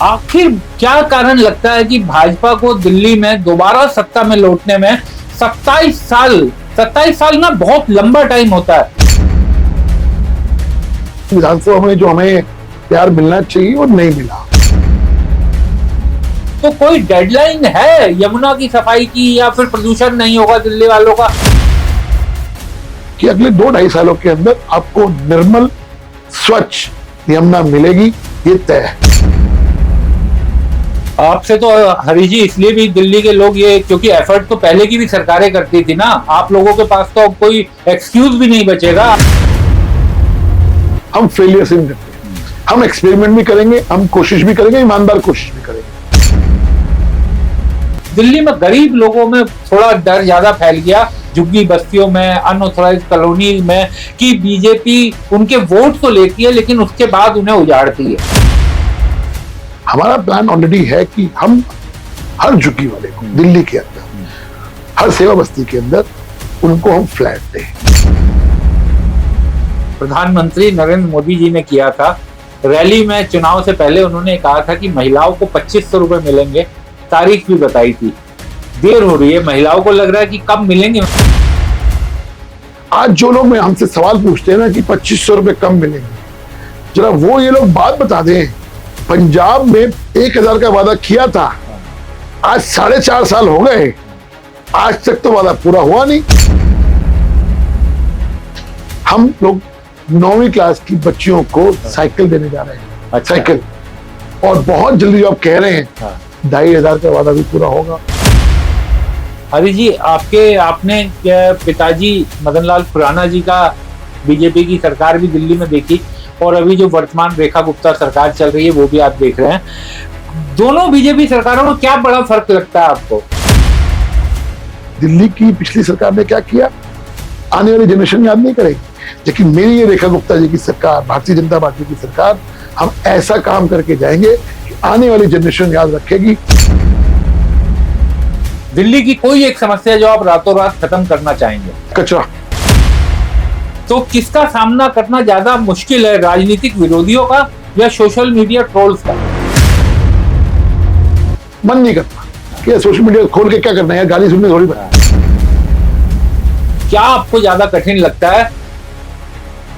आखिर क्या कारण लगता है कि भाजपा को दिल्ली में दोबारा सत्ता में लौटने में 27 साल ना बहुत लंबा टाइम होता है। विधानसभा में जो हमें प्यार मिलना चाहिए वो नहीं मिला। तो कोई डेडलाइन है यमुना की सफाई की या फिर प्रदूषण नहीं होगा दिल्ली वालों का? कि अगले 2-2.5 सालों के अंदर आपको निर्मल स्वच्छ यमुना मिलेगी, ये तय है। आपसे तो हरी जी इसलिए भी दिल्ली के लोग ये, क्योंकि एफर्ट तो पहले की भी सरकारें करती थी ना, आप लोगों के पास तो अब कोई एक्सक्यूज भी नहीं बचेगा। हम फेलियर से नहीं करते, हम एक्सपेरिमेंट भी करेंगे, हम कोशिश भी करेंगे, ईमानदार कोशिश भी करेंगे। दिल्ली में गरीब लोगों में थोड़ा डर ज्यादा फैल गया, झुग्गी बस्तियों में, अनऑथराइज कॉलोनी में, कि बीजेपी उनके वोट तो लेती है लेकिन उसके बाद उन्हें उजाड़ती है। हमारा प्लान ऑलरेडी है कि हम हर झुग्गी वाले को दिल्ली के अंदर, हर सेवा बस्ती के अंदर उनको हम फ्लैट दें। प्रधानमंत्री नरेंद्र मोदी जी ने किया था रैली में, चुनाव से पहले उन्होंने कहा था कि महिलाओं को 2500 रुपए मिलेंगे, तारीख भी बताई थी। देर हो रही है, महिलाओं को लग रहा है कि कब मिलेंगे। आज जो लोग हमसे सवाल पूछते हैं ना कि 2500 रुपए कम मिलेंगे, जरा वो ये लोग बात बता दें। पंजाब में 1000 का वादा किया था, आज 4.5 साल हो गए, आज तक तो वादा पूरा हुआ नहीं। हम लोग 9वीं क्लास की बच्चियों को साइकिल देने जा रहे हैं। अच्छा। साइकिल, और बहुत जल्दी आप कह रहे हैं 2500 का वादा भी पूरा होगा। हरी जी, आपने पिताजी मदन लाल खुराना जी का बीजेपी की सरकार भी दिल्ली में देखी, और अभी जो वर्तमान रेखा गुप्ता सरकार चल रही है वो भी आप देख रहे हैं। दोनों बीजेपी सरकारों में क्या बड़ा फर्क लगता है आपको? दिल्ली की पिछली सरकार ने क्या किया आने वाली जनरेशन याद नहीं करेगी, लेकिन मेरी ये रेखा गुप्ता जी की सरकार, भारतीय जनता पार्टी की सरकार, हम ऐसा काम करके जाएंगे कि आने वाली जनरेशन याद रखेगी। दिल्ली की कोई एक समस्या जो आप रातों रात खत्म करना चाहेंगे? कचरा। तो किसका सामना करना ज्यादा मुश्किल है, राजनीतिक विरोधियों का या सोशल मीडिया ट्रोल्स का? मन नहीं करता कि सोशल मीडिया खोल के क्या करना है, गाली सुनने थोड़ी बना। क्या आपको ज्यादा कठिन लगता है,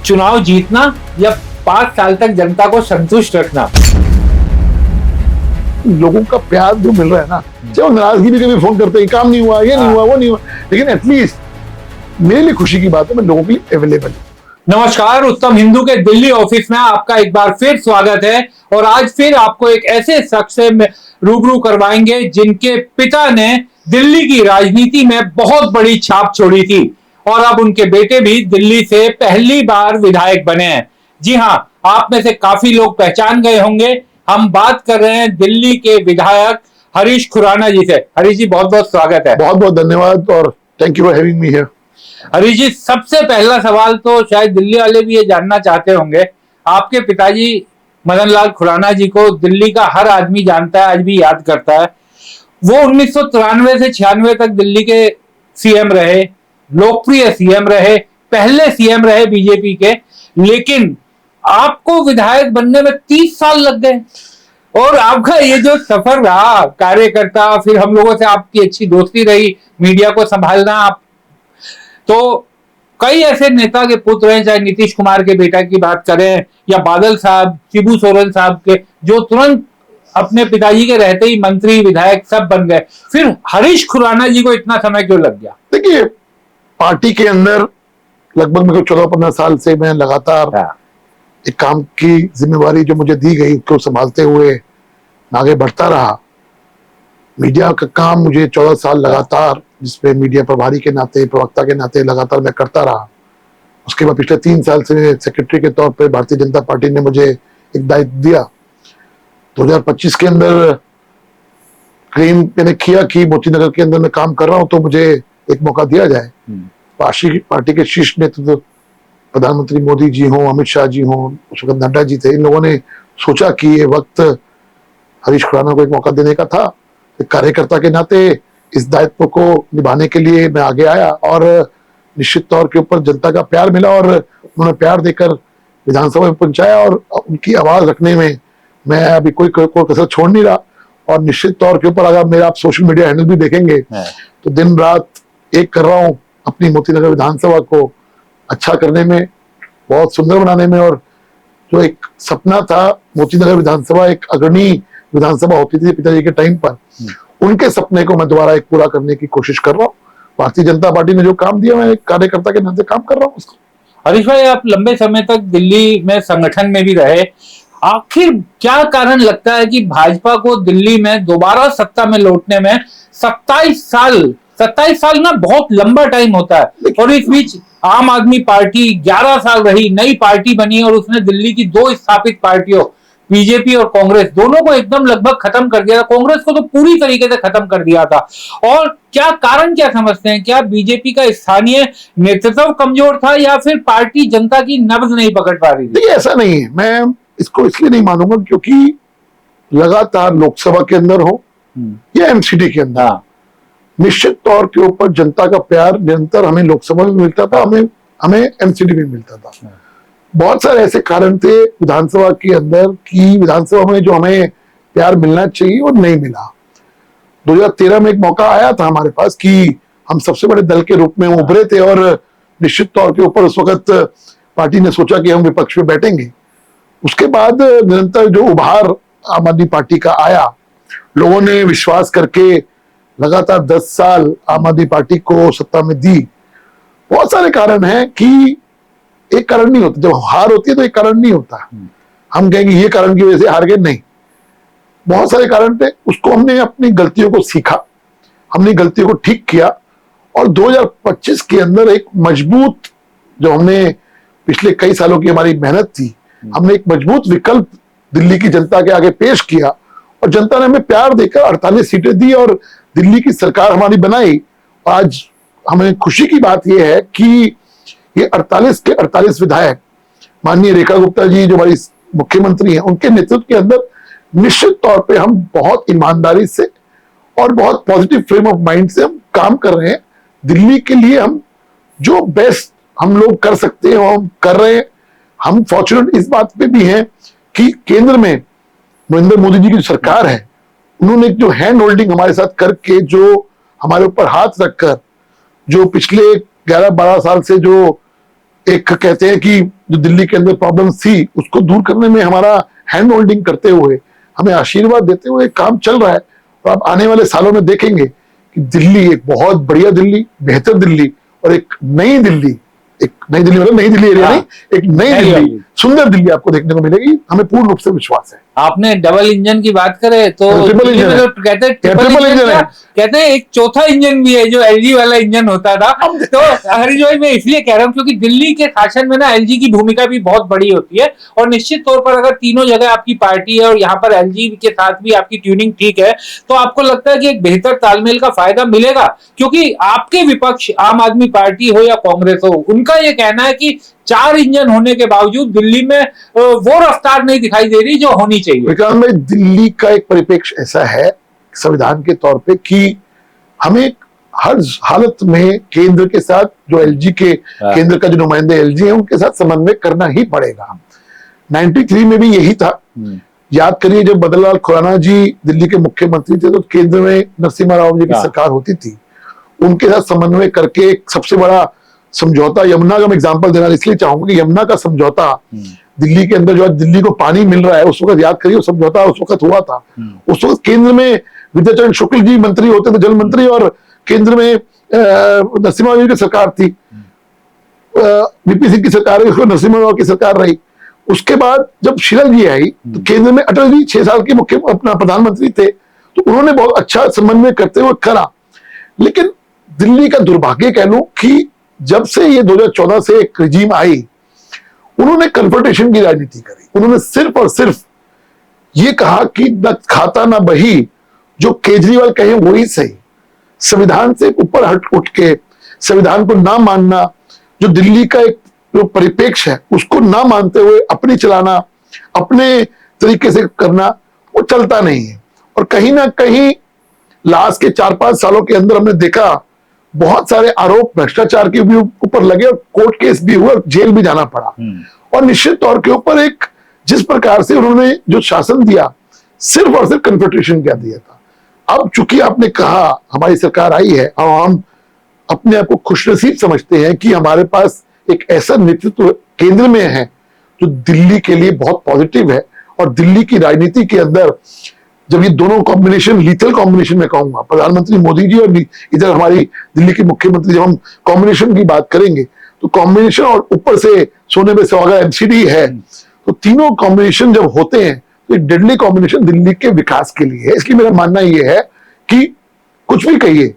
चुनाव जीतना या 5 साल तक जनता को संतुष्ट रखना? लोगों का प्यार जो मिल रहा है ना, चाहे वो नाराजगी भी कभी फोन करते हैं, काम नहीं हुआ, ये नहीं हुआ, वो नहीं हुआ, लेकिन एटलीस्ट मेरे लिए खुशी की बात है, मैं लोगों के लिए अवेलेबल हूं। नमस्कार, उत्तम हिंदू के दिल्ली ऑफिस में आपका एक बार फिर स्वागत है। और आज फिर आपको एक ऐसे शख्स से रूबरू करवाएंगे जिनके पिता ने दिल्ली की राजनीति में बहुत बड़ी छाप छोड़ी थी, और अब उनके बेटे भी दिल्ली से पहली बार विधायक बने हैं। जी हाँ, आप में से काफी लोग पहचान गए होंगे, हम बात कर रहे हैं दिल्ली के विधायक हरीश खुराना जी से। हरीश जी, बहुत बहुत स्वागत है। बहुत बहुत धन्यवाद और thank you for having me here. Harish ji, सबसे पहला सवाल तो शायद दिल्ली वाले भी ये जानना चाहते होंगे, आपके पिताजी मदन लाल खुराना जी को दिल्ली का हर आदमी जानता है, आज भी याद करता है। वो 1993 से 96 तक दिल्ली के सीएम रहे, लोकप्रिय सीएम रहे, पहले सीएम रहे बीजेपी के, लेकिन आपको विधायक बनने में 30 साल लग गए। और आपका ये जो सफर रहा कार्यकर्ता, फिर हम लोगों से आपकी अच्छी दोस्ती रही, मीडिया को संभालना, आप तो कई ऐसे नेता के पुत्र हैं, चाहे नीतीश कुमार के बेटा की बात करें या बादल साहब, शिबू सोरेन साहब के, जो तुरंत अपने पिताजी के रहते ही मंत्री विधायक सब बन गए। फिर हरीश खुराना जी को इतना समय क्यों लग गया? देखिए, पार्टी के अंदर लगभग मेरे को 14-15 साल से मैं लगातार एक काम की जिम्मेवारी जो मुझे दी गई उसको संभालते हुए आगे बढ़ता रहा। मीडिया का काम मुझे 14 साल लगातार, जिसपे मीडिया प्रभारी के नाते, प्रवक्ता के नाते लगातार मैं करता रहा। उसके बाद पिछले 3 साल से सेक्रेटरी के तौर पे भारतीय जनता पार्टी ने मुझे एक दायित्व दिया। 2025 के अंदर क्लेम मैंने किया कि मोती नगर के अंदर मैं काम कर रहा हूं, तो मुझे एक मौका दिया जाए। पार्टी के शीर्ष नेतृत्व प्रधानमंत्री मोदी जी हों, अमित शाह जी हों, सुगंध नड्डा जी थे, इन लोगों ने सोचा कि ये वक्त हरीश खुराना को एक मौका देने का था। एक कार्यकर्ता के नाते इस दायित्व को निभाने के लिए मैं आगे आया, और निश्चित तौर के ऊपर जनता का प्यार मिला, और उन्होंने प्यार देकर विधानसभा में पहुंचाया, और उनकी आवाज रखने में मैं अभी कोई कसर छोड़ नहीं रहा। और निश्चित तौर के ऊपर अगर मेरा आप सोशल मीडिया हैंडल भी देखेंगे तो दिन रात एक कर रहा हूँ अपनी मोतीनगर विधानसभा को अच्छा करने में, बहुत सुंदर बनाने में। और जो एक सपना था मोतीनगर विधानसभा एक अग्रणी विधानसभा होती थी पिताजी के टाइम पर, उनके सपने को मैं दोबारा एक पूरा करने की कोशिश कर रहा हूँ। भारतीय जनता पार्टी ने जो काम दिया मैं एक कार्यकर्ता के नाते काम कर रहा हूँ उसको। हरीश भाई, आप लंबे समय तक दिल्ली में संगठन में भी रहे, आखिर क्या कारण लगता है कि भाजपा को दिल्ली में दोबारा सत्ता में लौटने में 27 साल ना बहुत लंबा टाइम होता है, और इस बीच आम आदमी पार्टी 11 साल रही, नई पार्टी बनी और उसने दिल्ली की 2 स्थापित पार्टियों बीजेपी और कांग्रेस दोनों को एकदम लगभग खत्म कर दिया था। कांग्रेस को तो पूरी तरीके से खत्म कर दिया था। और क्या कारण क्या समझते हैं? क्या बीजेपी का स्थानीय नेतृत्व कमजोर था या फिर पार्टी जनता की नब्ज नहीं पकड़ पा रही थी? देखिए, ऐसा नहीं है। मैं इसको इसलिए नहीं मानूंगा क्योंकि लगातार लोकसभा के अंदर हो या एमसीडी के अंदर, निश्चित तौर के ऊपर जनता का प्यार निरंतर हमें लोकसभा में मिलता था, हमें एमसीडी में मिलता था। बहुत सारे ऐसे कारण थे विधानसभा के अंदर कि विधानसभा में जो हमें प्यार मिलना चाहिए वो नहीं मिला। 2013 में एक मौका आया था हमारे पास कि हम सबसे बड़े दल के रूप में उभरे थे और निश्चित तौर के ऊपर उस वक्त पार्टी ने सोचा कि हम विपक्ष में बैठेंगे। उसके बाद निरंतर जो उभार आम आदमी पार्टी का आया, लोगों ने विश्वास करके लगातार 10 साल आम आदमी पार्टी को सत्ता में दी। बहुत सारे कारण हैं कि एक कारण नहीं होता, जब हार होती है तो एक कारण नहीं होता। हम कहेंगे ये कारण की वजह से हार गए, नहीं, बहुत सारे कारण थे। उसको हमने अपनी गलतियों को सीखा, हमने गलतियों को ठीक किया और 2025 के अंदर एक मजबूत, जो हमने पिछले कई सालों की हमारी मेहनत थी, हमने एक मजबूत विकल्प दिल्ली की जनता के आगे पेश किया और जनता ने हमें प्यार देकर 48 सीटें दी और दिल्ली की सरकार हमारी बनाई। आज हमें खुशी की बात यह है कि ये 48 के 48 विधायक, माननीय रेखा गुप्ता जी जो हमारी मुख्यमंत्री हैं, उनके नेतृत्व के अंदर निश्चित तौर पे हम बहुत ईमानदारी से और बहुत पॉजिटिव फ्रेम ऑफ माइंड से हम काम कर रहे हैं। दिल्ली के लिए हम जो बेस्ट हम लोग कर सकते हैं वो हम कर रहे हैं। हम फॉर्चुनेट इस बात पे भी हैं कि केंद्र में नरेंद्र मोदी जी की सरकार है, उन्होंने जो हैंड होल्डिंग हमारे साथ करके, जो हमारे ऊपर हाथ रखकर, जो पिछले 11-12 साल से जो एक कहते हैं कि जो दिल्ली के अंदर प्रॉब्लम थी उसको दूर करने में हमारा हैंड होल्डिंग करते हुए, हमें आशीर्वाद देते हुए काम चल रहा है। और आप आने वाले सालों में देखेंगे कि दिल्ली एक बहुत बढ़िया दिल्ली, बेहतर दिल्ली और एक नई दिल्ली मतलब नई दिल्ली एरिया नहीं, एक नई दिल्ली, सुंदर दिल्ली आपको देखने को मिलेगी। हमें पूर्ण रूप से विश्वास है। आपने डबल इंजन की बात करे तो ट्रिपल इंजन है। कहते हैं ट्रिपल इंजन है, कहते हैं एक चौथा इंजन भी है जो एलजी वाला इंजन होता था। तो हरीश भाई, मैं इसलिए कह रहा हूँ क्योंकि दिल्ली के शासन में ना एलजी की भूमिका भी बहुत बड़ी होती है और निश्चित तौर पर अगर तीनों जगह आपकी पार्टी है और यहाँ पर एलजी के साथ भी आपकी ट्यूनिंग ठीक है तो आपको लगता है कि एक बेहतर तालमेल का फायदा मिलेगा। क्योंकि आपके विपक्ष आम आदमी पार्टी हो या कांग्रेस हो, उनका यह कहना है कि 4 इंजन होने के बावजूद दिल्ली में वो रफ्तार नहीं दिखाई दे रही जो होनी चाहिए। विक्रांत भाई, दिल्ली का एक परिप्रेक्ष्य ऐसा है संविधान के तौर पे कि हमें हर हालत में केंद्र के साथ, जो एलजी के केंद्र का जो नुमाइंदे एलजी है उनके साथ समन्वय करना ही पड़ेगा। 93 में भी यही था। याद करिए जब बदनलाल खुराना जी दिल्ली के मुख्यमंत्री थे तो केंद्र में नरसिम्हा राव जी की सरकार होती थी, उनके साथ समन्वय करके एक सबसे बड़ा समझौता, यमुना का मैं एग्जांपल देना इसलिए चाहूंगा कि यमुना का समझौता दिल्ली के अंदर जो दिल्ली को पानी मिल रहा है, उस वक्त याद करिए समझौता उस वक्त हुआ था। उस वक्त केंद्र में विद्याचरण शुक्ल जी मंत्री होते थे, जल मंत्री, और केंद्र में नरसिम्हा राव की सरकार थी, वीपी सिंह की सरकार है, नरसिम्हा राव की सरकार रही। उसके बाद जब शीला जी आई तो केंद्र में अटल जी 6 साल के मुख्य अपना प्रधानमंत्री थे, तो उन्होंने बहुत अच्छा समन्वय करते हुए करा। लेकिन दिल्ली का दुर्भाग्य कह लूं कि जब से ये 2014 से एक रिजीम आई, उन्होंने कन्फ्रंटेशन की राजनीति करी। उन्होंने सिर्फ और सिर्फ ये कहा कि न खाता न बही, जो केजरीवाल कहे वही सही, संविधान से ऊपर हट उठ के संविधान को ना मानना, जो दिल्ली का एक जो परिप्रेक्ष्य है उसको ना मानते हुए अपनी चलाना, अपने तरीके से करना, वो चलता नहीं है। और कहीं ना कहीं लास्ट के 4-5 सालों के अंदर हमने देखा बहुत सारे आरोप भ्रष्टाचार के भी ऊपर लगे और कोर्ट केस भी हुए और जेल भी जाना पड़ा। और निश्चित तौर के ऊपर एक जिस प्रकार से उन्होंने जो शासन दिया सिर्फ और सिर्फ कन्फेडरेशन क्या दिया था। अब चूंकि आपने कहा हमारी सरकार आई है और हम अपने आप को खुशनसीब समझते हैं कि हमारे पास एक ऐसा नेतृत्व केंद्र में है जो दिल्ली के लिए बहुत पॉजिटिव है, और दिल्ली की राजनीति के अंदर जब ये दोनों कॉम्बिनेशन, लीथल कॉम्बिनेशन में कहूंगा, प्रधानमंत्री मोदी जी और इधर हमारी दिल्ली के मुख्यमंत्री, जब हम कॉम्बिनेशन की बात करेंगे तो कॉम्बिनेशन और ऊपर से सोने पे सुहागा एमसीडी है, तो तीनों कॉम्बिनेशन जब होते हैं तो ये डेडली कॉम्बिनेशन दिल्ली के विकास के लिए है। इसलिए मेरा मानना यह है कि कुछ भी कहिए,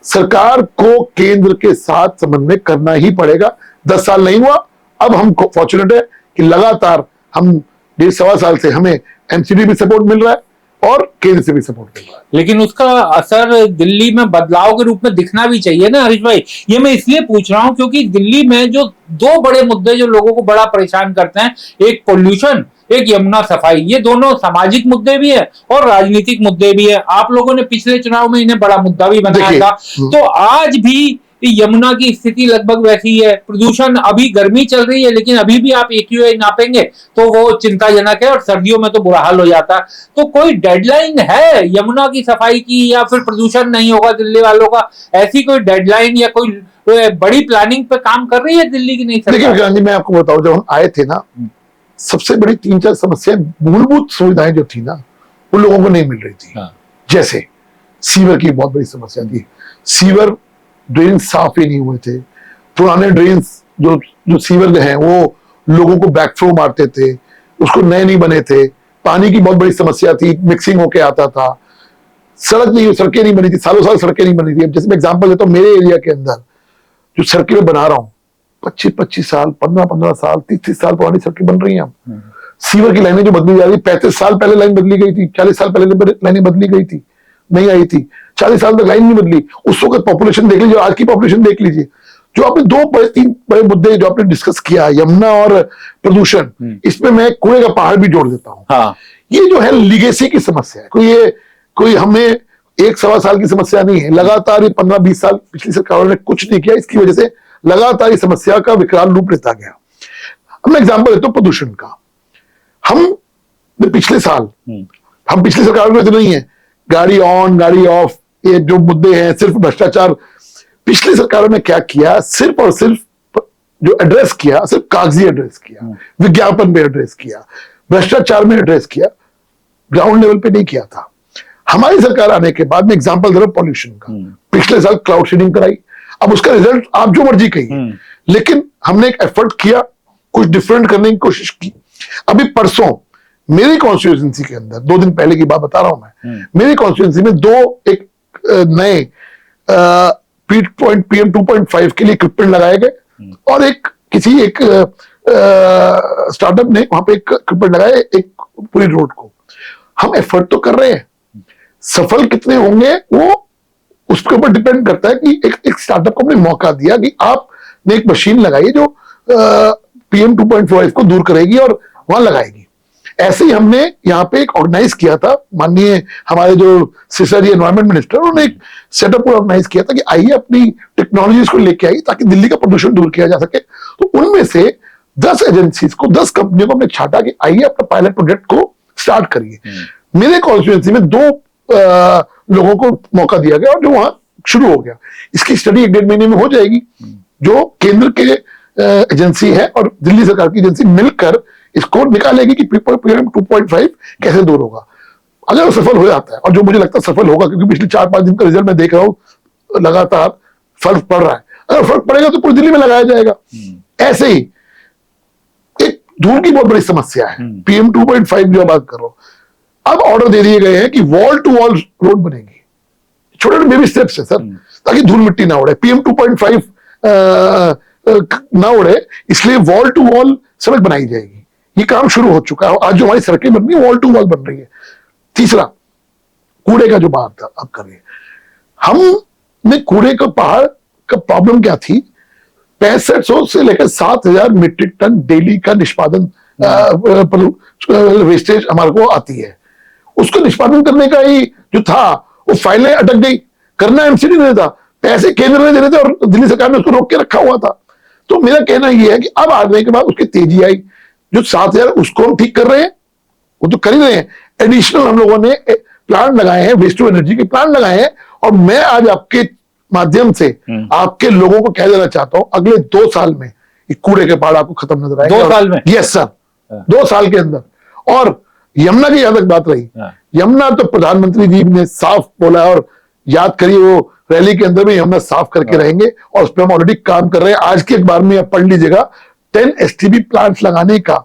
सरकार को केंद्र के साथ समन्वय करना ही पड़ेगा। 10 साल नहीं हुआ, अब हम फॉर्चुनेट है कि लगातार हम 1.5-1.25 साल से हमें एमसीडी भी सपोर्ट मिल रहा है और केंद्र से भी सपोर्ट मिल रहा है। लेकिन उसका असर दिल्ली में बदलाव के रूप में दिखना भी चाहिए ना हरीश भाई। ये मैं इसलिए पूछ रहा हूं क्योंकि दिल्ली में जो 2 बड़े मुद्दे जो लोगों को बड़ा परेशान करते हैं, एक पोल्यूशन, एक यमुना सफाई, ये दोनों सामाजिक मुद्दे भी है और राजनीतिक मुद्दे भी है। आप लोगों ने पिछले चुनाव में इन्हें बड़ा मुद्दा भी बनाया था। तो आज भी यमुना की स्थिति लगभग वैसी है। प्रदूषण, अभी गर्मी चल रही है लेकिन अभी भी आप AQI नापेंगे तो वो चिंताजनक है, और सर्दियों में तो बुरा हाल हो जाता है। तो कोई डेडलाइन है यमुना की सफाई की, या फिर प्रदूषण नहीं होगा दिल्ली वालों का, ऐसी कोई डेडलाइन या कोई बड़ी प्लानिंग पे काम कर रही है दिल्ली की? नहीं सरकार। देखिए गांधी, मैं आपको बताऊं, जब हम आए थे ना, सबसे बड़ी 3-4 समस्याएं, मूलभूत सुविधाएं जो थी ना, वो लोगों को नहीं मिल रही थी। जैसे सीवर की बहुत बड़ी समस्या थी। सीवर ड्रेन साफ ही नहीं हुए थे। पुराने ड्रेन्स जो सीवर हैं वो लोगों को बैकफ्लो मारते थे, उसको नए नहीं बने थे। पानी की बहुत बड़ी समस्या थी, मिक्सिंग होके आता था। सड़कें नहीं बनी थी, सालों साल सड़कें नहीं बनी थी। अब जैसे मैं एग्जांपल देता हूँ, मेरे एरिया के अंदर जो सड़कें मैं बना रहा हूँ, 25-25 साल, 15-15 साल, 30-30 साल पुरानी सड़कें बन रही हैं। सीवर की लाइनें जो बदली जा रही, 35 साल पहले लाइन बदली गई थी, 40 साल पहले लाइनें बदली गई थी, नहीं आई थी। 40 साल तक लाइन नहीं बदली। उस वक्त पॉपुलेशन देख लीजिए, आज की पॉपुलेशन देख लीजिए। जो आपने 3 बड़े मुद्दे जो आपने डिस्कस किया, यमुना और प्रदूषण, इसमें मैं कूड़े का पहाड़ भी जोड़ देता हूँ। हाँ। ये जो है लीगेसी की समस्या है। कोई हमें 1-1.25 साल की समस्या नहीं है। लगातार ये 15-20 साल पिछली सरकारों ने कुछ नहीं किया, इसकी वजह से लगातार इस समस्या का विकराल रूप लेता गया। अब मैं एग्जाम्पल देता हूं प्रदूषण का। हम पिछले सरकारों में तो नहीं है, गाड़ी ऑन गाड़ी ऑफ, ये जो मुद्दे हैं, सिर्फ भ्रष्टाचार। पिछली सरकारों ने क्या किया, सिर्फ और सिर्फ जो एड्रेस किया, सिर्फ कागजी एड्रेस किया, विज्ञापन में एड्रेस किया, भ्रष्टाचार में एड्रेस किया, ग्राउंड लेवल पे नहीं किया था। हमारी सरकार आने के बाद में एग्जाम्पल दे रहा हूं पॉल्यूशन का। पिछले साल क्लाउड सीडिंग कराई, अब उसका रिजल्ट आप जो मर्जी कहिए, लेकिन हमने एक एफर्ट किया, कुछ डिफरेंट करने की कोशिश की। अभी परसों मेरी कॉन्स्टिट्यूएंसी के अंदर, 2 दिन पहले की बात बता रहा हूं मैं, मेरी कॉन्स्टिट्यूएंसी में 2 एक नए PM 2.5 के लिए इक्विपमेंट लगाए गए, और एक स्टार्टअप ने वहां पे एक इक्विपमेंट लगाए, एक पूरी रोड को। हम एफर्ट तो कर रहे हैं, सफल कितने होंगे वो उसके ऊपर डिपेंड करता है कि एक स्टार्टअप को हमने मौका दिया कि आपने एक मशीन लगाई जो PM 2.5 को दूर करेगी और वहां लगाएगी। ऐसे ही हमने यहाँ पे एक ऑर्गेनाइज किया था, माननीय हमारे जो सिसर जी एनवायरमेंट मिनिस्टर, उन्होंने एक सेटअप ऑर्गेनाइज किया था कि आइए अपनी टेक्नोलॉजीज को लेके आइए ताकि दिल्ली का प्रदूषण दूर किया जा सके। तो उनमें से 10 एजेंसीज को, 10 कंपनियों को हमने छाटा कि आइए अपना पायलट प्रोजेक्ट को स्टार्ट करिए। मेरे कॉन्स्टिट्यूएंसी में 2 लोगों को मौका दिया गया और जो वहां शुरू हो गया। इसकी स्टडी 1-1.5 महीने में हो जाएगी। जो केंद्र के एजेंसी है और दिल्ली सरकार की एजेंसी मिलकर इसको निकालेगी कि PM 2.5 कैसे दूर होगा। अगर वो सफल हो जाता है, और जो मुझे लगता है सफल होगा, क्योंकि पिछले 4-5 दिन का रिजल्ट मैं देख रहा हूं, लगातार फर्क पड़ रहा है। अगर फर्क पड़ेगा तो पूरी दिल्ली में लगाया जाएगा। ऐसे ही एक धूल की बहुत बड़ी समस्या है, PM 2.5 जो बात कर रहा हूं। अब ऑर्डर दे दिए गए हैं कि वॉल टू वॉल रोड बनेगी, छोटे छोटे बेबी स्टेप्स है सर, ताकि धूल मिट्टी ना उड़े, PM 2.5 ना उड़े, इसलिए वॉल टू वॉल सड़क बनाई जाएगी। ये काम शुरू हो चुका है। आज जो हमारी सड़कें बन रही है, वॉल टू वॉल बन रही है। तीसरा, कूड़े का जो बात आप कर रहे हैं, हमने कूड़े का पहाड़ का प्रॉब्लम क्या थी, 6500 से लेकर 7000 मीट्रिक टन डेली का निष्पादन वेस्टेज हमारे को आती है। उसको निष्पादन करने का ही जो था, वो फाइलें अटक गई, करना एमसीडी नहीं था, पैसे केंद्र ने दे रहे थे और दिल्ली सरकार ने उसको रोक के रखा हुआ था। तो मेरा कहना यह है कि अब आने के बाद उसकी तेजी आई, जो 7,000 उसको हम ठीक कर रहे हैं, वो तो कर ही रहे हैं। एडिशनल हम लोगों ने प्लांट लगाए हैं, वेस्ट टू एनर्जी के प्लांट लगाए हैं। और मैं आज आपके माध्यम से आपके लोगों को कह देना चाहता हूं, अगले 2 साल में ये कूड़े के पहाड़ आपको खत्म नजर आएंगे। 2 साल में? यस सर, 2 साल के अंदर। और यमुना की याद बात रही, यमुना तो प्रधानमंत्री जी ने साफ बोला, और याद करिए वो रैली के अंदर भी यमुना साफ करके रहेंगे, और उस पर हम ऑलरेडी काम कर रहे हैं। आज के अखबार में आप पढ़ लीजिएगा, 10 STB प्लांट लगाने का,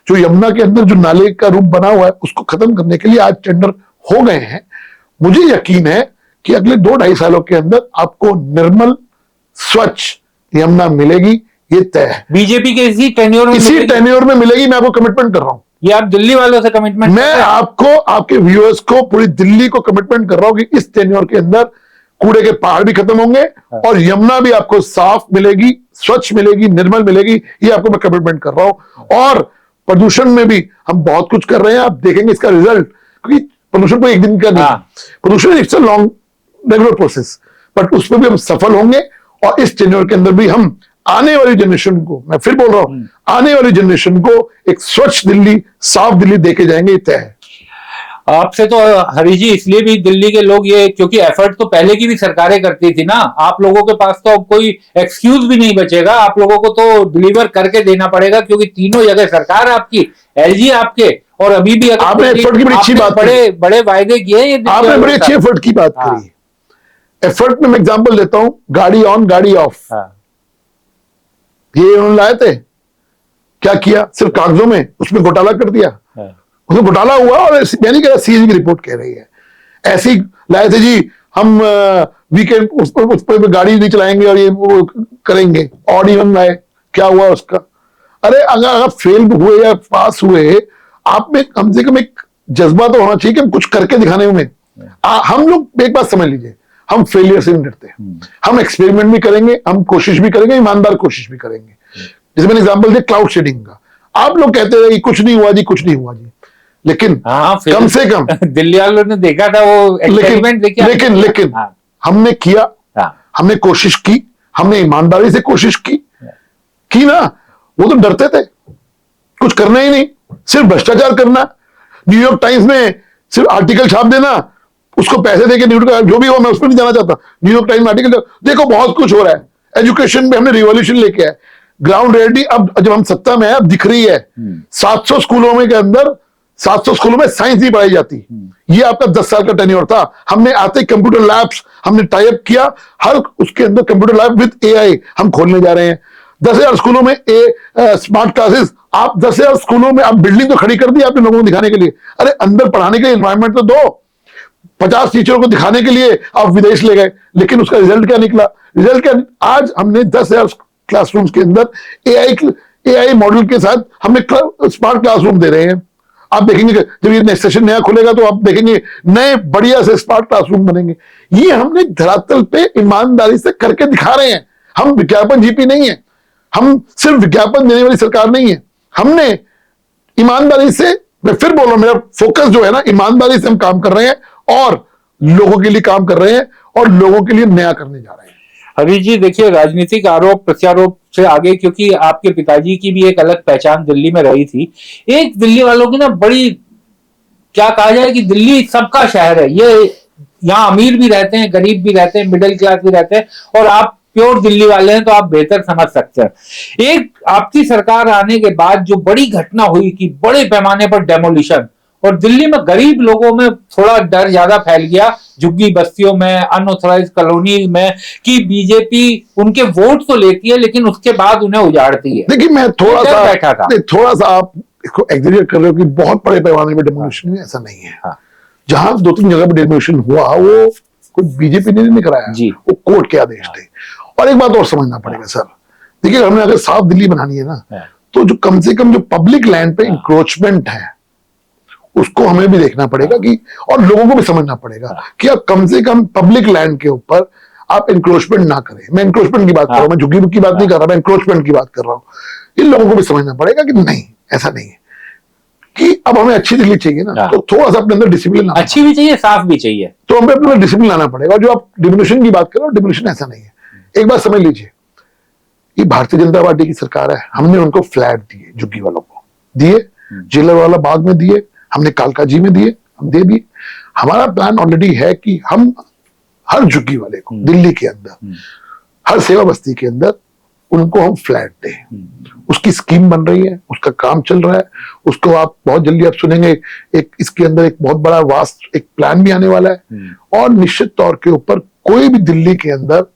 जो यमुना के अंदर जो नाले का रूप बना हुआ है उसको खत्म करने के लिए आज टेंडर हो गए हैं। मुझे यकीन है कि अगले 2-2.5 सालों के अंदर आपको निर्मल स्वच्छ यमुना मिलेगी, ये तय है। बीजेपी के इसी टेन्योर में मिलेगी, मैं आपको कमिटमेंट कर रहा हूं। ये आप दिल्ली वालों से कमिटमेंट? मैं आपको, आपके व्यूअर्स को, पूरी दिल्ली को कमिटमेंट कर रहा हूं कि इस टेन्योर के अंदर कूड़े के पहाड़ भी खत्म होंगे और यमुना भी आपको साफ मिलेगी, स्वच्छ मिलेगी, निर्मल मिलेगी। ये आपको मैं कमिटमेंट कर रहा हूं। और प्रदूषण में भी हम बहुत कुछ कर रहे हैं, आप देखेंगे इसका रिजल्ट, क्योंकि प्रदूषण को एक दिन का नहीं, प्रदूषण it's a long regular process, but उसमें भी हम सफल होंगे। और इस टेन्योर के अंदर भी हम आने वाली जनरेशन को, मैं फिर बोल रहा हूं, आने वाली जनरेशन को एक स्वच्छ दिल्ली, साफ दिल्ली देके जाएंगे, तय है। आपसे तो हरीश जी इसलिए भी दिल्ली के लोग ये, क्योंकि एफर्ट तो पहले की भी सरकारें करती थी ना, आप लोगों के पास तो अब कोई एक्सक्यूज भी नहीं बचेगा, आप लोगों को तो डिलीवर करके देना पड़ेगा, क्योंकि तीनों जगह सरकार आपकी, LG आपके, और अभी भी आपने एफर्ट की बड़ी अच्छी बात, बड़े वायदे किए, आपने बड़ी अच्छी एफर्ट की बात करी। एफर्ट में मैं एग्जांपल देता हूं, गाड़ी ऑन गाड़ी ऑफ, ये उन्होंने लाए थे, क्या किया, सिर्फ कागजों में उसमें घोटाला कर दिया, उसमें घोटाला हुआ। और मैं नहीं कह रहा, CAG की रिपोर्ट कह रही है, ऐसी लाए थे जी हम वीकेंड उस पर गाड़ी नहीं चलाएंगे और ये वो करेंगे, ऑड इवन लाए, क्या हुआ उसका? अरे अगर फेल हुए या पास हुए, आप में कम से कम एक जज्बा तो होना चाहिए कि हम कुछ करके दिखाने में। हम लोग एक बात समझ लीजिए, हम फेलियर से नहीं डरते, हम एक्सपेरिमेंट भी करेंगे, हम कोशिश भी करेंगे, ईमानदार कोशिश भी करेंगे। जैसे मैंने एग्जांपल दिया क्लाउड शेडिंग का, आप लोग कहते रहे कुछ नहीं हुआ जी, कुछ नहीं हुआ जी, लेकिन कम से कम दिल्ली वालों ने देखा था वो एक्सपेरिमेंट, लेकिन हमने किया, हमने कोशिश की, हमने ईमानदारी से कोशिश की ना। वो तो डरते थे, कुछ करना ही नहीं, सिर्फ भ्रष्टाचार करना, न्यूयॉर्क टाइम्स में सिर्फ आर्टिकल छाप देना, उसको पैसे देके जो भी हो, मैं उसमें नहीं जाना चाहता, न्यूयॉर्क टाइम्स में आर्टिकल देखो बहुत कुछ हो रहा है। एजुकेशन में हमने रिवॉल्यूशन लेके आए, ग्राउंड रियलिटी अब जब हम सत्ता में है अब दिख रही है। 700 स्कूलों में के अंदर 700 स्कूलों में साइंस नहीं पढ़ाई जाती। ये आपका 10 साल का टेन्योर था। हमने आते कंप्यूटर लैब्स हमने टाई अप किया, हर उसके अंदर कंप्यूटर लैब विद AI हम खोलने जा रहे हैं। 10,000 स्कूलों में स्मार्ट क्लासेस, आप 10,000 स्कूलों में आप बिल्डिंग तो खड़ी कर दी आपने लोगों को दिखाने के लिए, अरे अंदर पढ़ाने के लिए एनवायरमेंट तो दो। 50 टीचरों को दिखाने के लिए आप विदेश ले गए, लेकिन उसका रिजल्ट क्या निकला? रिजल्ट क्या? आज हमने 10,000 क्लासरूम्स के अंदर AI मॉडल के साथ हमने स्मार्ट क्लासरूम दे रहे हैं। आप देखेंगे जब ये नेक्स्ट सेशन नया खुलेगा तो आप देखेंगे नए बढ़िया से स्मार्ट क्लासरूम बनेंगे। ये हमने धरातल पे ईमानदारी से करके दिखा रहे हैं। हम विज्ञापन जीपी नहीं है, हम सिर्फ विज्ञापन देने वाली सरकार नहीं है। हमने ईमानदारी से, मैं फिर बोल रहा हूं, मेरा फोकस जो है ना, ईमानदारी से हम काम कर रहे हैं और लोगों के लिए काम कर रहे हैं और लोगों के लिए नया करने जा रहे हैं। हरीश जी देखिए, राजनीतिक आरोप प्रत्यारोप से आगे, क्योंकि आपके पिताजी की भी एक अलग पहचान दिल्ली में रही थी, एक दिल्ली वालों की ना बड़ी, क्या कहा जाए कि दिल्ली सबका शहर है। ये यहाँ अमीर भी रहते हैं, गरीब भी रहते हैं, मिडिल क्लास भी रहते हैं, और आप प्योर दिल्ली वाले हैं तो आप बेहतर समझ सकते हैं। एक आपकी सरकार आने के बाद जो बड़ी घटना हुई कि बड़े पैमाने पर डेमोलिशन, और दिल्ली में गरीब लोगों में थोड़ा डर ज्यादा फैल गया, झुग्गी बस्तियों में, अनऑथराइज कॉलोनी में, कि बीजेपी उनके वोट तो लेती है लेकिन उसके बाद उन्हें उजाड़ती है। देखिए मैं थोड़ा सा आप इसको एग्जैजरेट कर रहे हो कि बहुत बड़े पैमाने पर डेमोलिशन, ऐसा नहीं है। जहां 2-3 जगह पर डेमोलिशन हुआ वो कोई बीजेपी ने नहीं कराया, वो कोर्ट के आदेश थे। और एक बात और समझना पड़ेगा सर, देखिए हमने अगर साफ दिल्ली बनानी है ना, तो जो कम से कम जो पब्लिक लैंड पे इंक्रोचमेंट है उसको हमें भी देखना पड़ेगा कि, और लोगों को भी समझना पड़ेगा कि आप कम से कम पब्लिक लैंड के ऊपर आप इंक्रोचमेंट ना करें। मैं इंक्रोचमेंट की बात कर रहा हूं, मैं झुग्गी की बात नहीं कर रहा, मैं इंक्रोचमेंट की बात कर रहा हूं। इन लोगों को भी समझना पड़ेगा कि नहीं, ऐसा नहीं है कि अब हमें अच्छी दिल्ली चाहिए ना, तो थोड़ा सा अपने अंदर डिसिप्लिन, अच्छी भी चाहिए, साफ भी चाहिए, तो हमें अपने डिसिप्लिन लाना पड़ेगा। जो आप डिमोलिशन की बात कर रहे हो, डिमोलिशन ऐसा नहीं है। एक बात समझ लीजिए, ये भारतीय जनता पार्टी की सरकार है, हमने उनको फ्लैट दिए झुग्गी वालों को, दिए, जिलरवाला बाग में दिए, हमने कालकाजी में दिए, हम दे दिए। हमारा प्लान ऑलरेडी है कि हम हर झुग्गी वाले को दिल्ली के अंदर, हर सेवा बस्ती के अंदर उनको हम फ्लैट दें। उसकी स्कीम बन रही है, उसका काम चल रहा है, उसको आप बहुत जल्दी आप सुनेंगे। एक इसके अंदर एक बहुत बड़ा वास्ट एक प्लान भी आने वाला है, और निश्चित तौर के ऊपर कोई भी दिल्ली के अंदर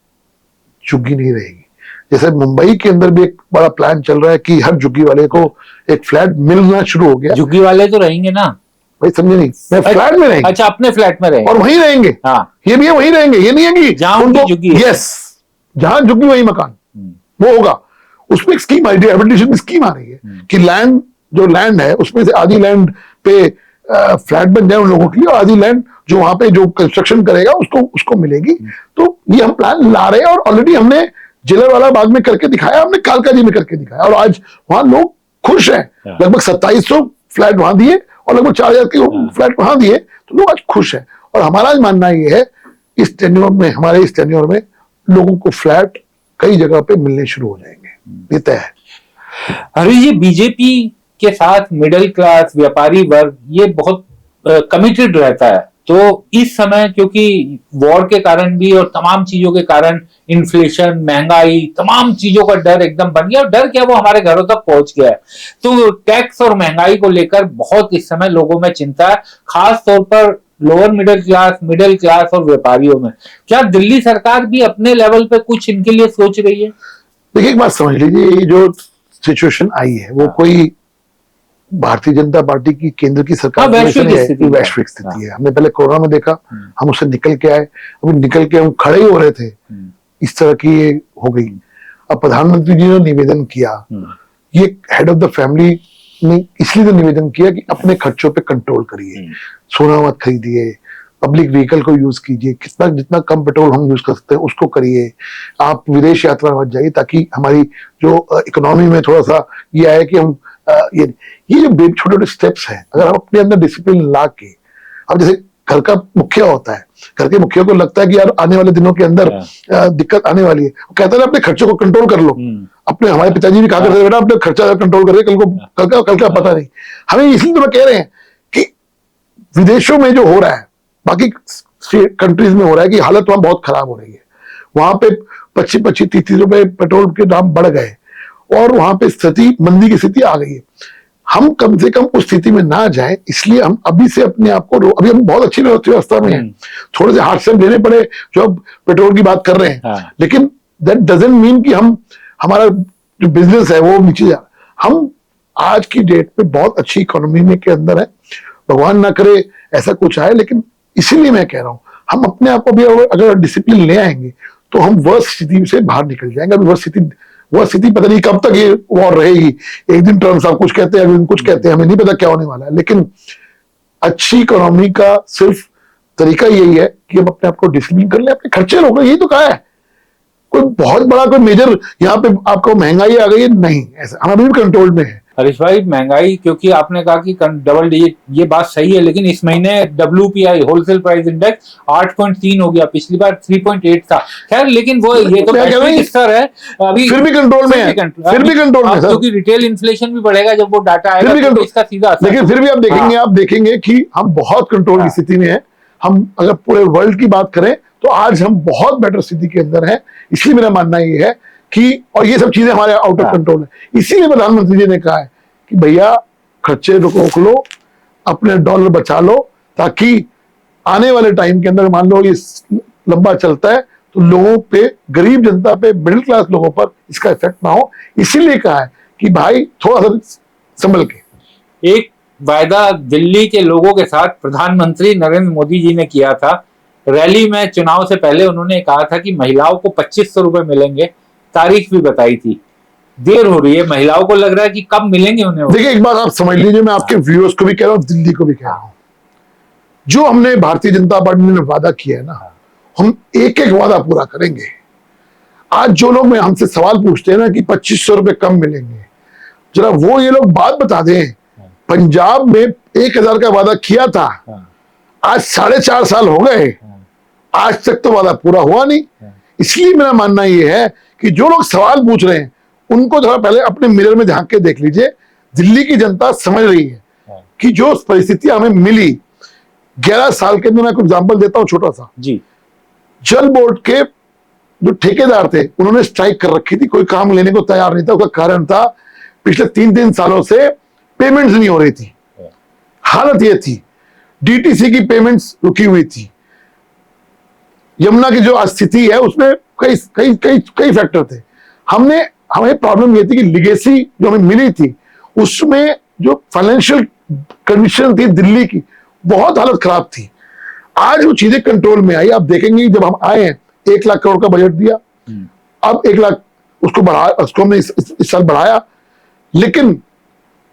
झुग्गी नहीं रहेगी। जैसे मुंबई के अंदर भी एक बड़ा प्लान चल रहा है कि हर झुग्गी वाले को एक फ्लैट मिलना शुरू हो गया। झुग्गी वाले तो रहेंगे ना भाई, समझे नहीं, मैं फ्लैट में रहेंगे। अच्छा, अपने फ्लैट में रहेंगे और वहीं रहेंगे। हाँ, ये भी है, वहीं रहेंगे। ये नहीं है कि जहां उनकी झुग्गी है। यस, जहां झुग्गी वही मकान वो होगा। उसमें एक स्कीम आई, रिहेबिलिटेशन की स्कीम आ रही है कि लैंड, जो लैंड है उसमें से आधी लैंड पे फ्लैट बन जाए उन लोगों के लिए, और आधी लैंड जो वहां पे जो कंस्ट्रक्शन करेगा उसको मिलेगी। तो ये हम प्लान ला रहे हैं, और ऑलरेडी हमने जिलरवाला बाग में करके दिखाया, हमने कालकाजी में करके दिखाया, और आज वहां लोग खुश हैं। लगभग 2700 फ्लैट वहां दिए और लगभग 4000 के फ्लैट वहां दिए, तो लोग आज खुश हैं। और हमारा मानना ये है, इस टेन्योर में, हमारे इस टेन्योर में लोगों को फ्लैट कई जगह पे मिलने शुरू हो जाएंगे, ये तय है। हरीश जी, बीजेपी के साथ मिडिल क्लास, व्यापारी वर्ग ये बहुत कमिटेड रहता है। तो इस समय क्योंकि वॉर के कारण भी और तमाम चीजों के कारण, इन्फ्लेशन, महंगाई, तमाम चीजों का डर एकदम बन गया, और डर क्या, वो हमारे घरों तक पहुंच गया है। तो टैक्स और महंगाई को लेकर बहुत इस समय लोगों में चिंता है, खास तौर पर लोअर मिडिल क्लास और व्यापारियों में। क्या दिल्ली सरकार भी अपने लेवल पे कुछ इनके लिए सोच रही है? देखिए, एक बात समझ लीजिए, ये जो सिचुएशन आई है वो कोई भारतीय जनता पार्टी की केंद्र की सरकार वैश्विक स्थिति है। हमने पहले कोरोना में देखा, हम उससे निकल के आए, अभी निकल के हम खड़े ही हो रहे थे, इस तरह की ये हो गई। अब प्रधानमंत्री जी ने निवेदन किया, ये हेड ऑफ द फैमिली ने इसलिए तो निवेदन किया कि अपने खर्चों पे कंट्रोल करिए, सोना मत खरीदिए, पब्लिक व्हीकल को यूज कीजिए, कितना जितना कम पेट्रोल हम यूज कर सकते हैं उसको करिए, आप विदेश यात्रा मत जाइए, ताकि हमारी जो इकोनॉमी में थोड़ा सा ये आए कि हम ये जो छोटे छोटे स्टेप्स हैं, अगर हम अपने अंदर डिसिप्लिन ला के, अब जैसे घर का मुखिया होता है, घर के मुखिया को लगता है कि यार आने वाले दिनों के अंदर दिक्कत आने वाली है, वो कहता है अपने खर्चों को कंट्रोल कर लो। अपने हमारे पिताजी भी कहा करते बेटा अपने खर्चा कंट्रोल करिए, कल का पता नहीं। हमें इसलिए तो मैं कह रहे हैं कि विदेशों में जो हो रहा है, बाकी कंट्रीज में हो रहा है कि हालत वहां बहुत खराब हो रही है। वहां पे 25-30 रुपए पेट्रोल के दाम बढ़ गए, और वहां पे स्थिति, मंदी की स्थिति आ गई है। हम कम से कम उस स्थिति में ना जाएं, इसलिए हम अभी से अपने आप को, अभी हम बहुत अच्छी व्यवस्था में हैं, थोड़े से हाथ से लेने पड़े जो अब पेट्रोल की बात कर रहे हैं, लेकिन दैट डजंट मीन कि हमारा जो बिजनेस है वो नीचे जा। हम आज की डेट पे बहुत अच्छी इकोनॉमी में के अंदर है, भगवान ना करे ऐसा कुछ आए, लेकिन इसीलिए मैं कह रहा हूं हम अपने आप को भी अगर डिसिप्लिन ले आएंगे तो हम वह स्थिति से बाहर निकल जाएंगे। अभी वह स्थिति पता नहीं कब तक ये वॉर रहेगी। एक दिन ट्रम्प साहब कुछ कहते हैं, अगले दिन कुछ कहते हैं, हमें नहीं पता क्या होने वाला है। लेकिन अच्छी इकोनॉमी का सिर्फ तरीका यही है कि हम अपने आप को डिसिप्लिन कर ले, अपने खर्चे रोक ले, यही तो कहा है। कोई बहुत बड़ा कोई मेजर यहाँ पे आपको महंगाई आ गई है नहीं, ऐसा हम अभी भी कंट्रोल में है। हरीश भाई, महंगाई, क्योंकि आपने कहा कि डबल डिजिट, ये बात सही है, लेकिन इस महीने WPI होलसेल प्राइस इंडेक्स 8.3 हो गया, पिछली बार 3.8 था। खैर, लेकिन वो ये तो वैश्विक स्तर है, अभी फिर भी कंट्रोल में है, फिर भी कंट्रोल में, क्योंकि रिटेल इन्फ्लेशन भी बढ़ेगा जब वो डाटा आएगा तो इसका सीधा असर। लेकिन फिर भी आप देखेंगे कि हम बहुत कंट्रोल की स्थिति में है। हम अगर पूरे वर्ल्ड की बात करें तो आज हम बहुत बेटर स्थिति के अंदर है। इसलिए मेरा मानना ये है कि, और ये सब चीजें हमारे आउट ऑफ कंट्रोल है। इसीलिए प्रधानमंत्री जी ने कहा है कि भैया खर्चे रोक लो, अपने डॉलर बचा लो, ताकि आने वाले टाइम के अंदर मान लो ये लंबा चलता है तो लोगों पे, गरीब जनता पे, मिडिल क्लास लोगों पर इसका इफेक्ट ना हो। इसीलिए कहा है कि भाई थोड़ा सा संभल के। एक वायदा दिल्ली के लोगों के साथ प्रधानमंत्री नरेंद्र मोदी जी ने किया था। रैली में, चुनाव से पहले उन्होंने कहा था कि महिलाओं को 2500 रुपए मिलेंगे, तारीख भी बताई थी। देर हो रही है, महिलाओं को लग रहा है कि कब मिलेंगे उन्हें। देखिए, एक बात आप समझ लीजिए, मैं आपके व्यूअर्स को भी कह रहा हूं, दिल्ली को भी कह रहा हूं, जो हमने भारतीय जनता पार्टी ने वादा किया है ना, हम एक एक वादा पूरा करेंगे। आज जो लोग हमसे सवाल पूछते हैं ना कि 2500 रुपए कम मिलेंगे, जरा वो ये लोग बात बता दें। पंजाब में 1000 का वादा किया था, आज 4.5 साल हो गए, आज तक तो वादा पूरा हुआ नहीं। इसलिए मेरा मानना यह है कि जो लोग सवाल पूछ रहे हैं उनको थोड़ा पहले अपने मिरर में झांक के देख लीजिए। दिल्ली की जनता समझ रही है कि जो परिस्थिति हमें मिली 11 साल के अंदर, मैं कुछ एग्जाम्पल देता हूं छोटा सा जी। जल बोर्ड के जो ठेकेदार थे उन्होंने स्ट्राइक कर रखी थी, कोई काम लेने को तैयार नहीं था। उसका कारण था पिछले 3 सालों से पेमेंट्स नहीं हो रही थी। हालत ये थी, डीटीसी की पेमेंट्स रुकी हुई थी। यमुना की जो स्थिति है उसमें कई कई कई कई फैक्टर थे। हमें प्रॉब्लम ये थी कि लिगेसी जो हमें मिली थी उसमें जो फाइनेंशियल कंडीशन थी दिल्ली की, बहुत हालत खराब थी। आज वो चीजें कंट्रोल में आई। आप देखेंगे जब हम आए हैं 1 लाख करोड़ का बजट दिया, अब 1 लाख उसको बढ़ाया, उसको हमने इस साल बढ़ाया। लेकिन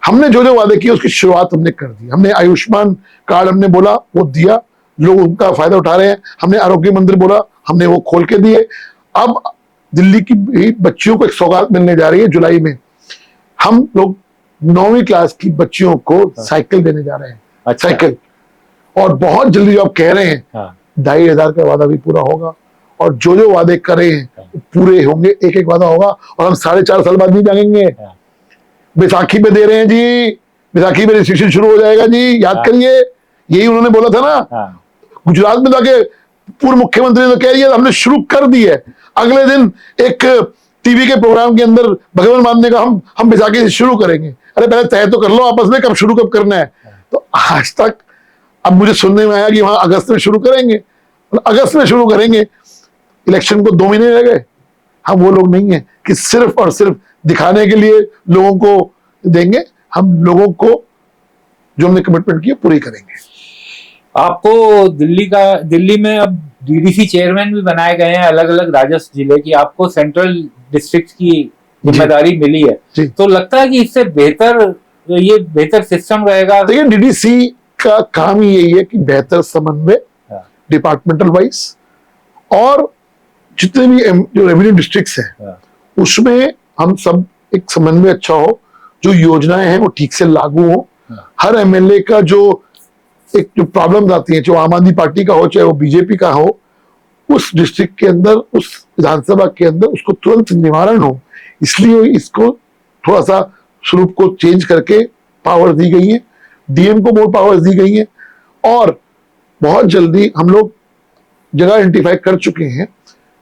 हमने जो जो वादे किए उसकी शुरुआत हमने कर दी। हमने आयुष्मान कार्ड हमने बोला वो दिया, लोग उनका फायदा उठा रहे हैं। हमने आरोग्य मंदिर बोला, हमने वो खोल के दिए। अब दिल्ली की बच्चियों को एक सौगात मिलने जा रही है जुलाई में। हम लोग 9वीं क्लास की बच्चियों को साइकिल देने जा रहे हैं। अच्छा। साइकिल, और बहुत जल्दी जो आप कह रहे हैं 2,500 का वादा भी पूरा होगा, और जो जो वादे करे हैं पूरे होंगे। एक एक वादा होगा, और हम 4.5 साल बाद नहीं जाएंगे। बैसाखी पे दे रहे हैं जी, बैसाखी में रजिस्ट्रेशन शुरू हो जाएगा जी, याद करिए। यही उन्होंने बोला था ना। गुजरात में जाके पूर्व मुख्यमंत्री ने कह दिया हमने शुरू कर दी है। अगले दिन एक टीवी के प्रोग्राम के अंदर भगवान मान ने कहा हम बैसाखी से शुरू करेंगे। अरे पहले तय तो कर लो आपस में कब शुरू कब करना है। तो आज तक अब मुझे सुनने में आया कि वहां अगस्त में शुरू करेंगे, अगस्त में शुरू करेंगे। इलेक्शन को 2 महीने रह गए। हम वो लोग नहीं है कि सिर्फ और सिर्फ दिखाने के लिए लोगों को देंगे। हम लोगों को जो हमने कमिटमेंट किया पूरी करेंगे। आपको दिल्ली में अब डीडीसी चेयरमैन भी बनाए गए हैं अलग अलग राजस्व जिले की। आपको सेंट्रल डिस्ट्रिक्ट की जिम्मेदारी मिली है, तो लगता है कि इससे बेहतर सिस्टम रहेगा। देखिए डीडीसी का काम ही यही है कि बेहतर समन्वय डिपार्टमेंटल वाइज, और जितने भी जो रेवेन्यू डिस्ट्रिक्ट्स हैं उसमें हम सब एक समन्वय अच्छा हो, जो योजनाएं हैं वो ठीक से लागू हो। हर एमएलए का जो प्रॉब्लम्स आती हैं, जो आम आदमी पार्टी का हो चाहे वो बीजेपी का हो, उस डिस्ट्रिक्ट के अंदर, उस विधानसभा के अंदर उसको तुरंत निवारण हो। इसलिए इसको थोड़ा सा स्वरूप को चेंज करके पावर दी गई है, डीएम को मोर पावर्स दी गई है। और बहुत जल्दी हम लोग जगह आइडेंटिफाई कर चुके हैं,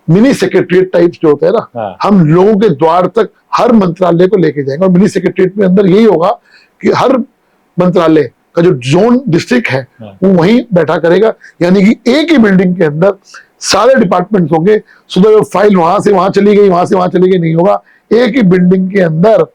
मिनी सेक्रेटरिएट टाइप जो होता है ना, हम लोगों के द्वार तक हर मंत्रालय को लेके जाएंगे। और मिनी सेक्रेटरिएट में अंदर यही होगा कि हर मंत्रालय का जो जोन डिस्ट्रिक्ट है वो वहीं बैठा करेगा, यानी कि एक ही बिल्डिंग के अंदर सारे डिपार्टमेंट्स होंगे। सुबह फाइल वहां से वहां चली गई, वहां से वहां चली गई, नहीं होगा। एक ही बिल्डिंग के अंदर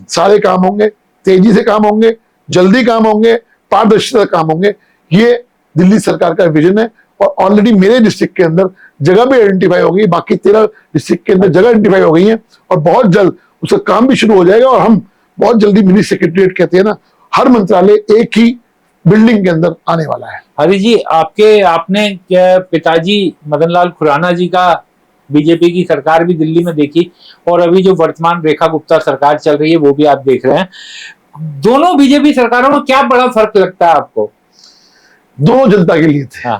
सारे काम होंगे, तेजी से काम होंगे, जल्दी काम होंगे, पारदर्शिता काम होंगे। ये दिल्ली सरकार का विजन है। और ऑलरेडी मेरे डिस्ट्रिक्ट के अंदर जगह भी आइडेंटिफाई हो गई, बाकी 13 डिस्ट्रिक्ट के अंदर जगह आइडेंटिफाई हो गई है, और बहुत जल्द उसका काम भी शुरू हो जाएगा। और हम बहुत जल्दी मिनी सेक्रेटरिएट कहते हैं ना, हर मंत्रालय एक ही बिल्डिंग के अंदर आने वाला है। हरि जी, आपने पिताजी मदन लाल खुराना जी का बीजेपी की सरकार भी दिल्ली में देखी, और अभी जो वर्तमान रेखा गुप्ता सरकार चल रही है वो भी आप देख रहे हैं। दोनों बीजेपी सरकारों में क्या बड़ा फर्क लगता है आपको? दोनों जनता के लिए थे।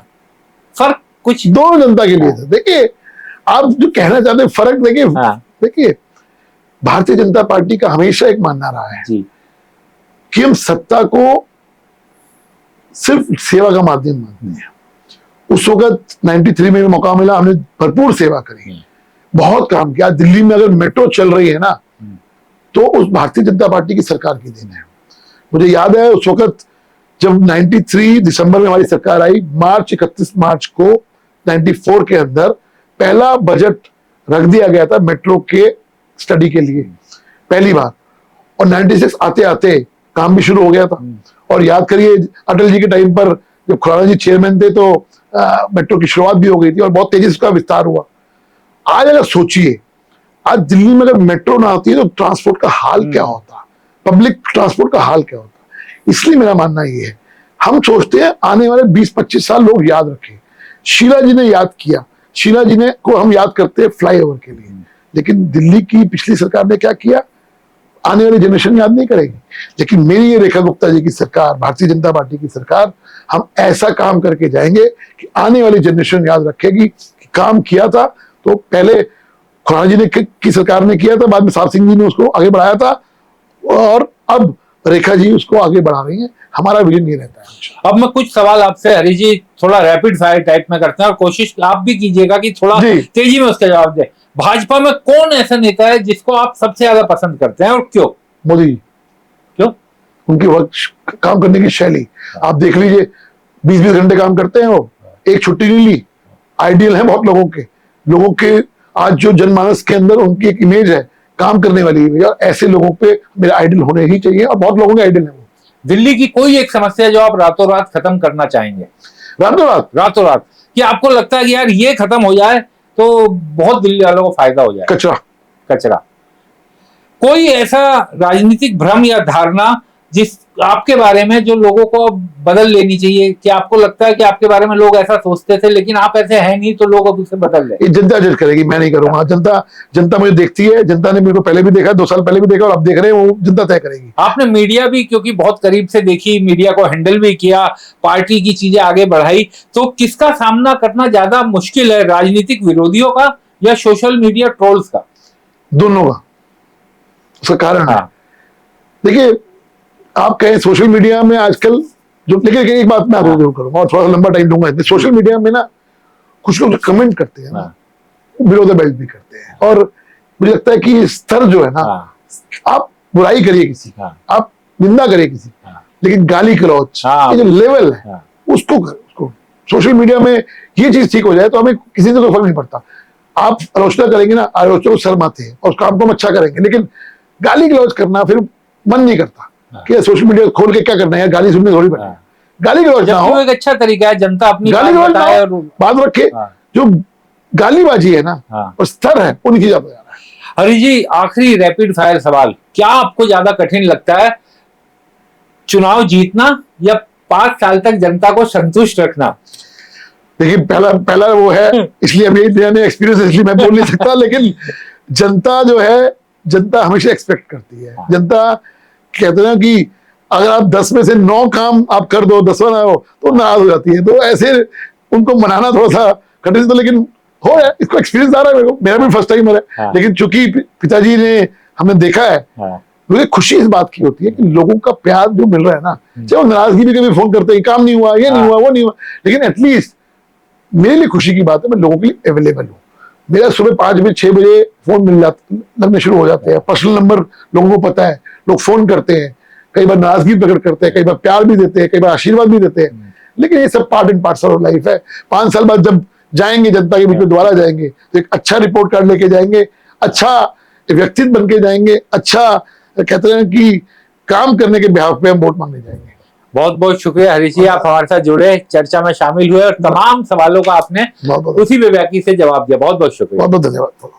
फर्क कुछ दोनों जनता के लिए थे। देखिए आप जो कहना चाहते हैं फर्क, देखिए देखिए भारतीय जनता पार्टी का हमेशा एक मानना रहा है कि हम सत्ता को सिर्फ सेवा का माध्यम मानते हैं। उस वक्त 93 में मौका मिला, हमने भरपूर सेवा करी, बहुत काम किया। दिल्ली में अगर मेट्रो चल रही है ना, तो उस भारतीय जनता पार्टी की सरकार की देन है। मुझे याद है उस वक्त जब 93 दिसंबर में हमारी सरकार आई, 31 मार्च को 94 के अंदर पहला बजट रख दिया गया था मेट्रो के स्टडी के लिए, पहली बार। और 96 आते आते काम भी शुरू हो गया था। और याद करिए अटल जी के टाइम पर जब खुराना जी चेयरमैन थे तो मेट्रो की शुरुआत भी हो गई थी, और बहुत तेजी से उसका विस्तार हुआ। आज अगर सोचिए, आज दिल्ली में अगर मेट्रो ना होती है तो ट्रांसपोर्ट का हाल क्या होता, पब्लिक ट्रांसपोर्ट का हाल क्या होता। इसलिए मेरा मानना ये है, हम सोचते हैं आने वाले 20-25 साल लोग याद रखें। शीला जी ने याद किया, शीला जी ने को हम याद करते हैं फ्लाईओवर के लिए, लेकिन दिल्ली की पिछली सरकार ने क्या किया आने वाली जनरेशन याद नहीं करेगी। लेकिन मेरी ये रेखा गुप्ता जी की सरकार, भारतीय जनता पार्टी की सरकार, हम ऐसा काम करके जाएंगे कि आने वाली जनरेशन याद रखेगी कि काम किया था। तो पहले खुराना जी ने की सरकार ने किया था, बाद में साहब सिंह जी ने उसको आगे बढ़ाया था, और अब रेखा जी उसको आगे बढ़ा रही है, हमारा विजन ये रहता है। अब मैं कुछ सवाल आपसे हरी जी थोड़ा रैपिड फायर टाइप में करते हैं और कोशिश आप भी कीजिएगा कि थोड़ा जी। तेजी में उसका जवाब दे। भाजपा में कौन ऐसा नेता है जिसको आप सबसे ज्यादा पसंद करते हैं और क्यों? मोदी जी। क्यों? उनकी वर्क काम करने की शैली आप देख लीजिए, 20-20 घंटे काम करते हैं वो, एक छुट्टी नहीं ली। आइडियल है बहुत लोगों के आज जो जनमानस के अंदर उनकी एक इमेज है काम करने वाली, यार ऐसे लोगों पे मेरे आइडियल होने ही चाहिए और बहुत लोगों के आइडियल है वो। दिल्ली की कोई एक समस्या जो आप रातों रात खत्म करना चाहेंगे? रातों रात कि आपको लगता है कि यार ये खत्म हो जाए तो बहुत दिल्ली वालों को फायदा हो जाए? कचरा। कोई ऐसा राजनीतिक भ्रम या धारणा जिस आपके बारे में जो लोगों को बदल लेनी चाहिए, कि आपको लगता है कि आपके बारे में लोग ऐसा सोचते थे लेकिन आप ऐसे हैं नहीं तो लोग अब उसे बदल ले? जनता जज करेगी, मैं नहीं करूंगा। जनता मुझे देखती है, जनता ने मेरे को पहले भी देखा, 2 साल पहले भी देखा और अब देख रहे हैं, वो जनता तय करेगी। आपने मीडिया भी क्योंकि बहुत करीब से देखी, मीडिया को हैंडल भी किया, पार्टी की चीजें आगे बढ़ाई, तो किसका सामना करना ज्यादा मुश्किल है, राजनीतिक विरोधियों का या सोशल मीडिया ट्रोल्स का? दोनों का। उसका कारण है, देखिए आप कहें सोशल मीडिया में आजकल जो, लेकिन एक बात मैं आपको जरूर करूंगा और थोड़ा सा लंबा टाइम दूंगा। सोशल मीडिया में ना कुछ लोग जो कमेंट करते हैं ना, बिलो द बेल्ट भी करते हैं, और मुझे लगता है कि स्तर जो है ना, आप बुराई करिए किसी, आप निंदा करिए किसी, लेकिन गाली गलौज ये जो लेवल है उसको सोशल मीडिया में ये चीज ठीक हो जाए तो हमें किसी से कोई फर्क नहीं पड़ता। आप आलोचना करेंगे ना, आलोचना को शर्म आती है और उस काम को हम अच्छा करेंगे, लेकिन गाली गलौज करना फिर मन नहीं करता कि सोशल मीडिया खोल के क्या करना है, गाली सुनने थोड़ी पड़ती है। गाली गलौज ना हो, एक अच्छा तरीका है, जनता अपनी गाली गलौज बात रखे। जो गालीबाजी है ना और स्तर है वो नीचे जाता जा रहा है। हरी जी आखिरी रैपिड फायर सवाल, क्या आपको ज्यादा कठिन लगता है, चुनाव जीतना या 5 साल तक जनता को संतुष्ट रखना? देखिए पहला वो है, इसलिए अभी नया एक्सपीरियंस इसलिए मैं बोल नहीं सकता, लेकिन जनता जो है, जनता हमेशा एक्सपेक्ट करती है। जनता कहते हैं कि अगर आप 10 में से 9 काम आप कर दो, 10वां ना हो तो नाराज हो जाती है। तो ऐसे उनको मनाना थोड़ा सा कठिन, तो लेकिन हो रहा है, इसको एक्सपीरियंस आ रहा है मेरे को, मेरा भी फर्स्ट टाइम है। लेकिन चूंकि पिताजी ने हमने देखा है, मुझे खुशी इस बात की होती है कि लोगों का प्यार जो मिल रहा है ना, चाहे वो नाराजगी भी कभी फोन करते हैं, काम नहीं हुआ, ये नहीं हुआ, वो नहीं हुआ, लेकिन एटलीस्ट मेरे लिए खुशी की बात है मैं लोगों के लिए अवेलेबल हूँ। मेरा सुबह 5 बजे 6 बजे फोन लगने शुरू हो जाते हैं, पर्सनल नंबर लोगों को पता है, लोग फोन करते हैं, कई बार नाराजगी प्रकट करते हैं, कई बार प्यार भी देते हैं, कई बार आशीर्वाद भी देते हैं, लेकिन ये सब part and parcel of life है। 5 साल बाद जब जाएंगे जनता के बीच में दोबारा जाएंगे तो एक अच्छा रिपोर्ट कार्ड लेके जाएंगे, अच्छा व्यक्तित्व बन के जाएंगे, अच्छा कहते हैं कि काम करने के बिहाफ पे हम वोट मांगने जाएंगे। बहुत बहुत शुक्रिया हरीश जी, आप हमारे साथ जुड़े, चर्चा में शामिल हुए और तमाम सवालों का आपने उसी बेबाकी से जवाब दिया। बहुत बहुत शुक्रिया। बहुत बहुत धन्यवाद।